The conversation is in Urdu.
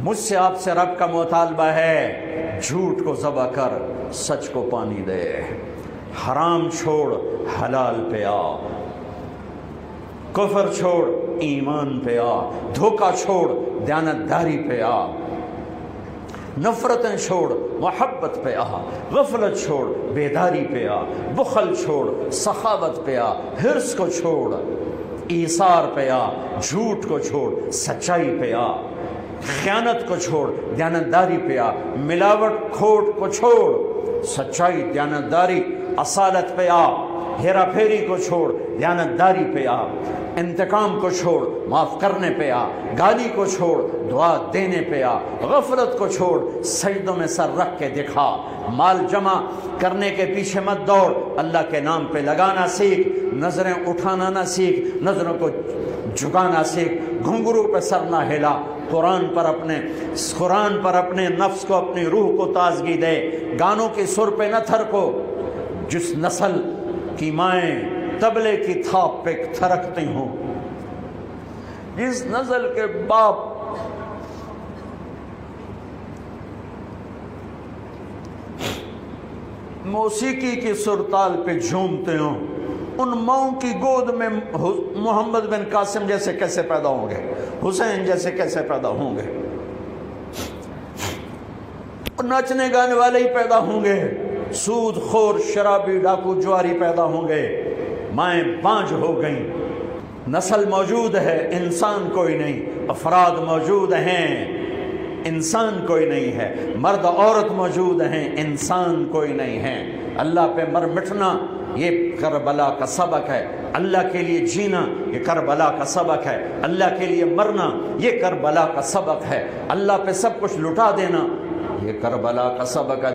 مجھ سے آپ سے رب کا مطالبہ ہے، جھوٹ کو ذبح کر سچ کو پانی دے، حرام چھوڑ حلال پہ آ، کفر چھوڑ ایمان پہ آ، دھوکہ چھوڑ دیانتداری پہ آ، نفرتیں چھوڑ محبت پہ آ، غفلت چھوڑ بیداری پہ آ، بخل چھوڑ سخاوت پہ آ، حرص کو چھوڑ ایثار پہ آ، جھوٹ کو چھوڑ سچائی پہ آ، خیانت کو چھوڑ دیانتداری پہ آ، ملاوٹ کھوٹ کو چھوڑ سچائی دیانتداری اصالت پہ آ، ہیرا پھیری کو چھوڑ دیانتداری پہ آ، انتقام کو چھوڑ معاف کرنے پہ آ، گالی کو چھوڑ دعا دینے پہ آ، غفلت کو چھوڑ سجدوں میں سر رکھ کے دکھا، مال جمع کرنے کے پیچھے مت دوڑ، اللہ کے نام پہ لگانا سیکھ، نظریں اٹھانا نہ سیکھ، نظروں کو جھکانا سیکھ، گھنگرو پہ سر نہ ہلا، قرآن پر اپنے نفس کو اپنی روح کو تازگی دے، گانوں کی سر پہ نہ تھرکو، جس نسل کی مائیں تبلے کی تھاپ پہ تھرکتی ہوں، جس نسل کے باپ موسیقی کی سرتال پہ جھومتے ہوں، ان ماؤں کی گود میں محمد بن قاسم جیسے کیسے پیدا ہوں گے، حسین جیسے کیسے پیدا ہوں گے، ناچنے گانے والے ہی پیدا ہوں گے، سود خور شرابی ڈاکو جواری پیدا ہوں گے، مائیں بانجھ ہو گئیں، نسل موجود ہے انسان کوئی نہیں، افراد موجود ہیں انسان کوئی نہیں ہے، مرد عورت موجود ہیں انسان کوئی نہیں ہے، اللہ پہ مر مٹنا یہ کربلا کا سبق ہے، اللہ کے لیے جینا یہ کربلا کا سبق ہے، اللہ کے لیے مرنا یہ کربلا کا سبق ہے، اللہ پہ سب کچھ لٹا دینا یہ کربلا کا سبق ہے۔